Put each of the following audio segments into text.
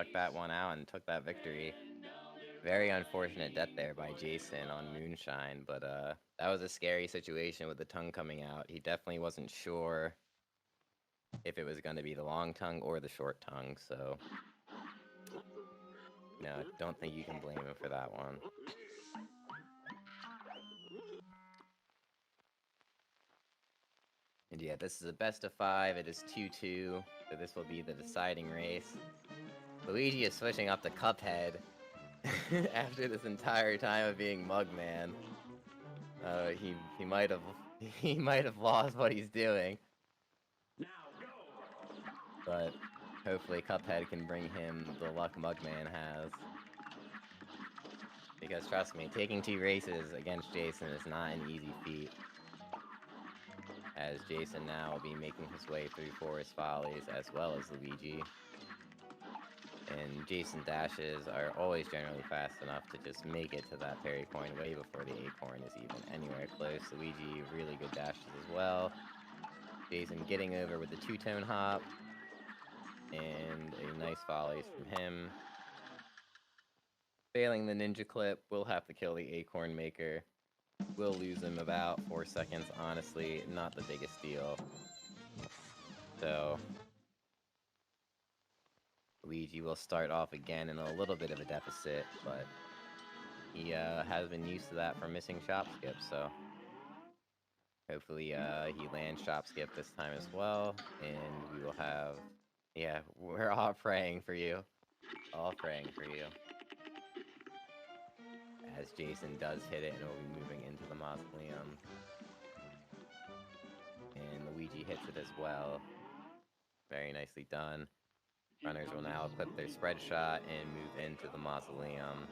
stuck that one out and took that victory. Very unfortunate death there by Jason on Moonshine, but that was a scary situation with the tongue coming out. He definitely wasn't sure if it was going to be the long tongue or the short tongue, so no, I don't think you can blame him for that one. And yeah, this is a best of 5. It is 2-2, so this will be the deciding race. Luigi is switching up to Cuphead after this entire time of being Mugman. He might have lost what he's doing, but hopefully Cuphead can bring him the luck Mugman has. Because trust me, taking 2 races against Jason is not an easy feat. As Jason now will be making his way through Forest Follies as well as Luigi. And Jason dashes are always generally fast enough to just make it to that parry point way before the acorn is even anywhere close. Luigi, really good dashes as well. Jason getting over with the 2-tone hop. And a nice volleys from him. Failing the ninja clip, we'll have to kill the acorn maker. We'll lose him about 4 seconds, honestly, not the biggest deal. So Luigi will start off again in a little bit of a deficit, but he has been used to that from missing shop skip, so hopefully he lands shop skip this time as well, and we will have, yeah, we're all praying for you. All praying for you. As Jason does hit it, and will be moving into the mausoleum. And Luigi hits it as well. Very nicely done. Runners will now equip their spread shot and move into the mausoleum.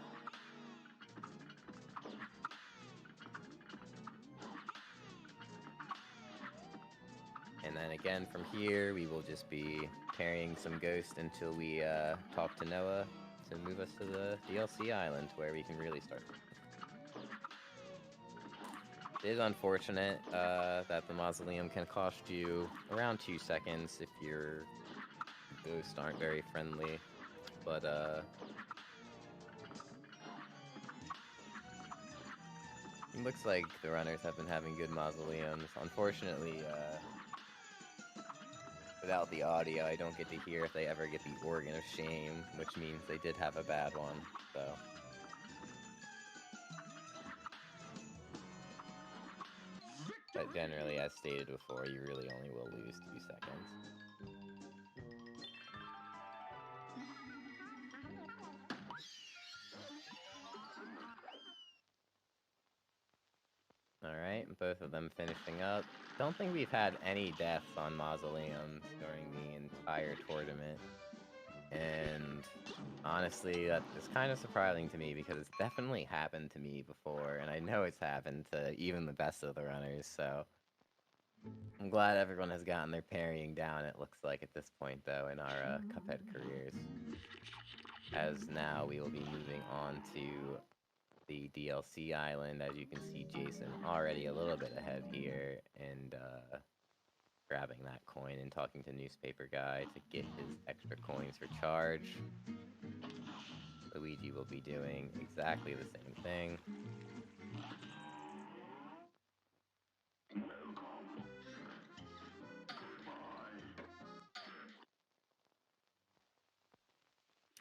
And then again from here, we will just be carrying some Ghost until we talk to Noah to move us to the DLC island where we can really start. It is unfortunate that the mausoleum can cost you around 2 seconds if your ghosts aren't very friendly, but it looks like the runners have been having good mausoleums. Unfortunately, without the audio, I don't get to hear if they ever get the organ of shame, which means they did have a bad one, so. But generally, as stated before, you really only will lose 2 seconds. Alright, both of them finishing up. Don't think we've had any deaths on mausoleums during the entire tournament. And honestly, that is kind of surprising to me because it's definitely happened to me before, and I know it's happened to even the best of the runners, so I'm glad everyone has gotten their parrying down, it looks like, at this point, though, in our Cuphead careers. As now we will be moving on to the DLC island. As you can see, Jason already a little bit ahead here, and grabbing that coin and talking to Newspaper Guy to get his extra coins for charge. Luigi will be doing exactly the same thing.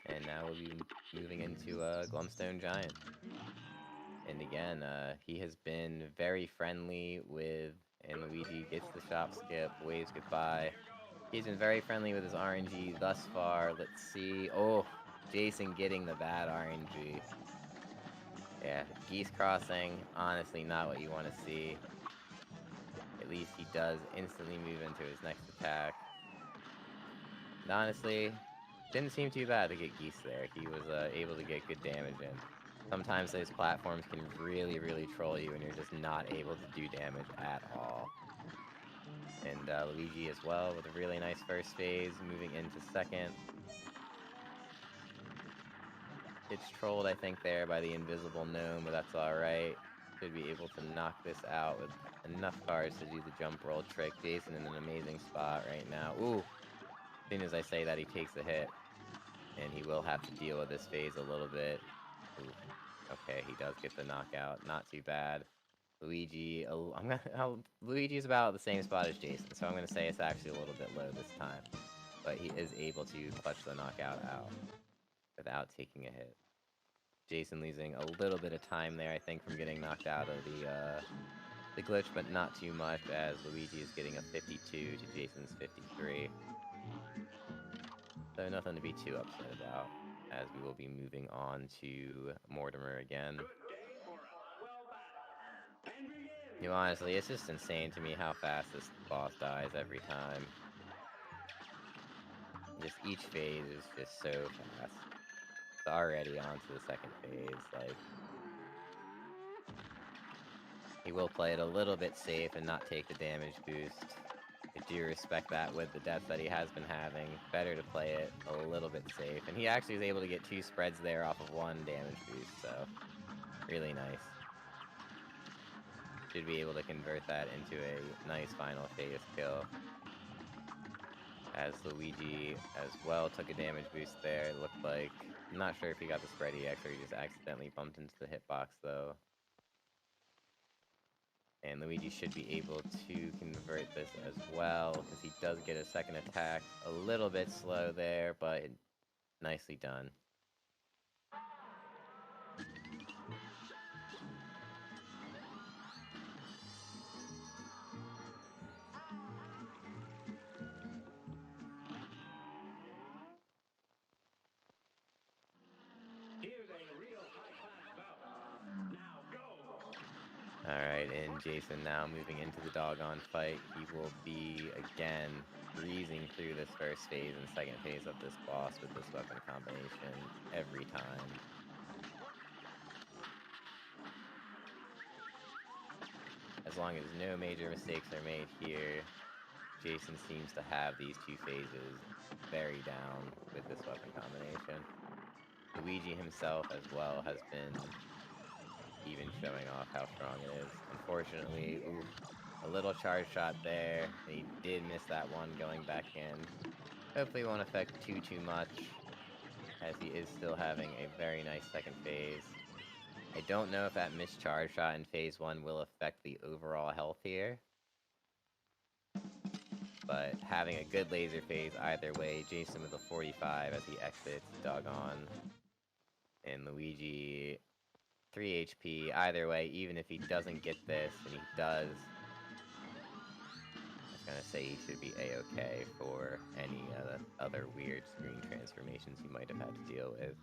And now we'll be moving into Glumstone Giant. And again, he has been very friendly with, and Luigi gets the shop skip, waves goodbye. He's been very friendly with his RNG thus far. Let's see. Oh, Jason getting the bad RNG. Yeah, Geese Crossing, honestly not what you want to see. At least he does instantly move into his next attack. And honestly, didn't seem too bad to get Geese there. He was able to get good damage in. Sometimes those platforms can really, really troll you and you're just not able to do damage at all. And Luigi as well with a really nice first phase, moving into second. It's trolled, I think, there by the invisible gnome, but that's alright. Should be able to knock this out with enough cards to do the jump roll trick. Jason in an amazing spot right now. Ooh! As soon as I say that, he takes a hit. And he will have to deal with this phase a little bit. Ooh. Okay, he does get the knockout. Not too bad. Luigi, Luigi's about the same spot as Jason, so I'm gonna say it's actually a little bit low this time. But he is able to clutch the knockout out without taking a hit. Jason losing a little bit of time there, I think, from getting knocked out of the glitch, but not too much, as Luigi is getting a 52 to Jason's 53. So nothing to be too upset about, as we will be moving on to Mortimer again. Honestly, it's just insane to me how fast this boss dies every time. Just each phase is just so fast. It's already on to the second phase, like... He will play it a little bit safe and not take the damage boost. I do respect that with the deaths that he has been having. Better to play it a little bit safe. And he actually is able to get 2 spreads there off of 1 damage boost, so... Really nice. Should be able to convert that into a nice final phase kill. As Luigi as well took a damage boost there, it looked like. I'm not sure if he got the spread EX or he just accidentally bumped into the hitbox though. And Luigi should be able to convert this as well, because he does get a second attack. A little bit slow there, but nicely done. Alright, and Jason now moving into the doggone fight. He will be, again, breezing through this first phase and second phase of this boss with this weapon combination every time. As long as no major mistakes are made here, Jason seems to have these 2 phases very down with this weapon combination. Luigi himself as well has been even showing off how strong it is. Unfortunately, ooh, a little charge shot there. He did miss that one going back in. Hopefully it won't affect too much, as he is still having a very nice second phase. I don't know if that missed charge shot in phase 1 will affect the overall health here. But having a good laser phase either way, Jason with a 45 as he exits, doggone. And Luigi, 3 HP. Either way, even if he doesn't get this, and he does, I was gonna say he should be A-okay for any other weird screen transformations he might have had to deal with.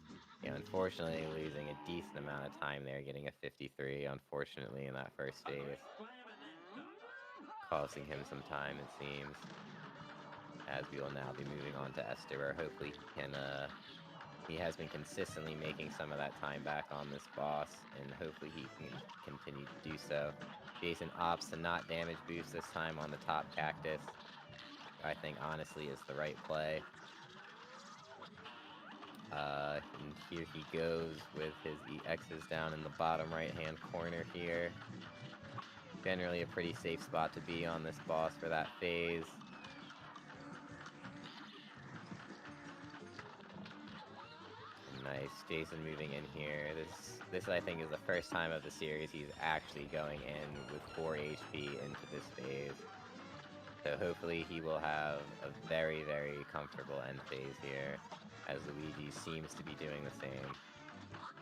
Yeah, unfortunately losing a decent amount of time there, getting a 53, unfortunately, in that first phase. Costing him some time, it seems. As we will now be moving on to Esther, where hopefully he has been consistently making some of that time back on this boss, and hopefully he can continue to do so. Jason opts to not damage boost this time on the top cactus. I think honestly is the right play. And here he goes with his EXs down in the bottom right-hand corner here. Generally a pretty safe spot to be on this boss for that phase. Nice, Jason moving in here. This I think is the first time of the series he's actually going in with 4 HP into this phase. So hopefully he will have a very, very comfortable end phase here, as Luigi seems to be doing the same.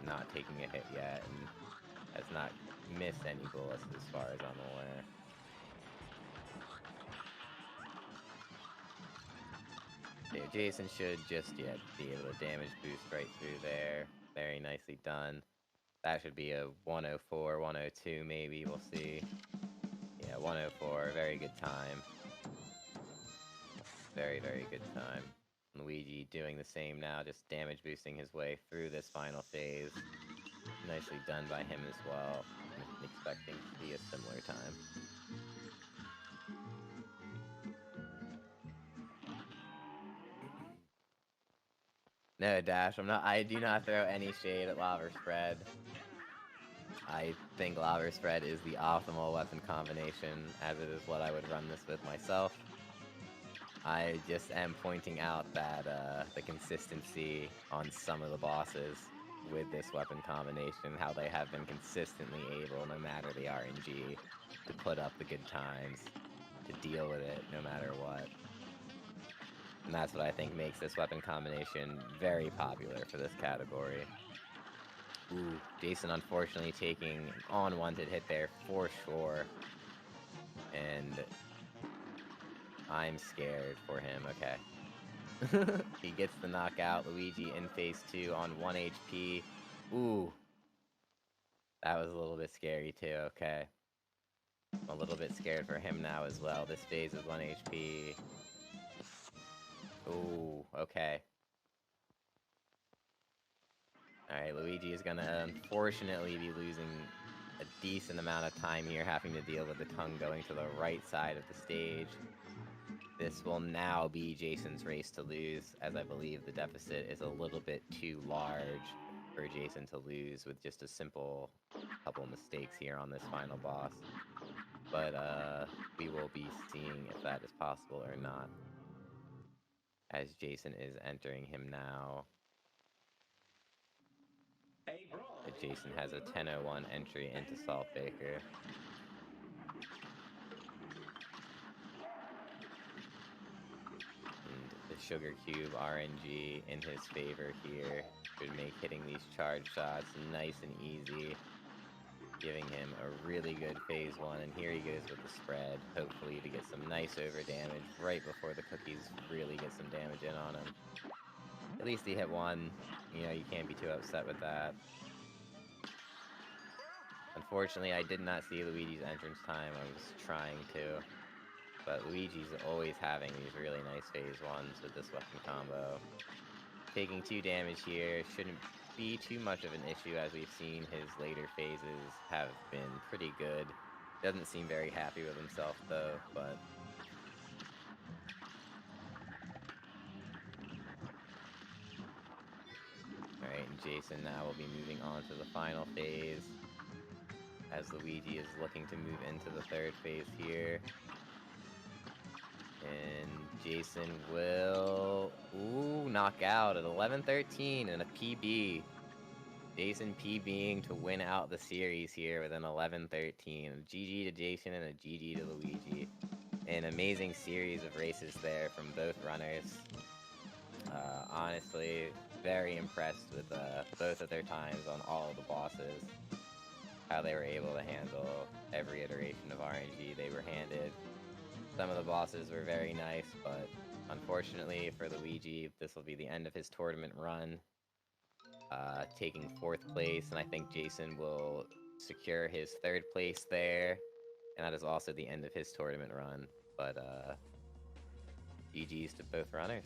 Not taking a hit yet, and has not missed any bullets as far as I'm aware. Yeah, Jason should just yet be able to damage boost right through there. Very nicely done. That should be a 104, 102 maybe, we'll see. Yeah, 104, very good time. Very, very good time. Luigi doing the same now, just damage boosting his way through this final phase. Nicely done by him as well. I'm expecting to be a similar time. No, Dash, I do not throw any shade at Lobber Spread. I think Lobber Spread is the optimal weapon combination, as it is what I would run this with myself. I just am pointing out that the consistency on some of the bosses with this weapon combination, how they have been consistently able, no matter the RNG, to put up the good times, to deal with it no matter what. And that's what I think makes this weapon combination very popular for this category. Ooh, Jason unfortunately taking an unwanted hit there for sure. And I'm scared for him, okay. He gets the knockout. Luigi in phase 2 on 1 HP. Ooh. That was a little bit scary too, okay. I'm a little bit scared for him now as well. This phase is 1 HP. Ooh, okay. Alright, Luigi is gonna unfortunately be losing a decent amount of time here, having to deal with the tongue going to the right side of the stage. This will now be Jason's race to lose, as I believe the deficit is a little bit too large for Jason to lose with just a simple couple mistakes here on this final boss. But we will be seeing if that is possible or not, as Jason is entering him now. Jason has a 10:01 entry into Salt Baker. And the Sugar Cube RNG in his favor here should make hitting these charge shots nice and easy, giving him a really good phase 1. And here he goes with the spread, hopefully to get some nice over damage right before the cookies really get some damage in on him. At least he hit one. You know, you can't be too upset with that. Unfortunately, I did not see Luigi's entrance time. I was trying to. But Luigi's always having these really nice phase 1s with this weapon combo. Taking 2 damage here shouldn't be too much of an issue, as we've seen his later phases have been pretty good. Doesn't seem very happy with himself, though, but... Alright, and Jason now will be moving on to the final phase, as Luigi is looking to move into the 3rd phase here. And Jason will... Ooh, knock out at 11-13 and a PB. Jason PBing to win out the series here with an 11-13. GG to Jason and a GG to Luigi. An amazing series of races there from both runners. Honestly, very impressed with both of their times on all of the bosses. How they were able to handle every iteration of RNG they were handed. Some of the bosses were very nice, but unfortunately for Luigi, this will be the end of his tournament run. Taking 4th place, and I think Jason will secure his 3rd place there. And that is also the end of his tournament run. But, GG's to both runners.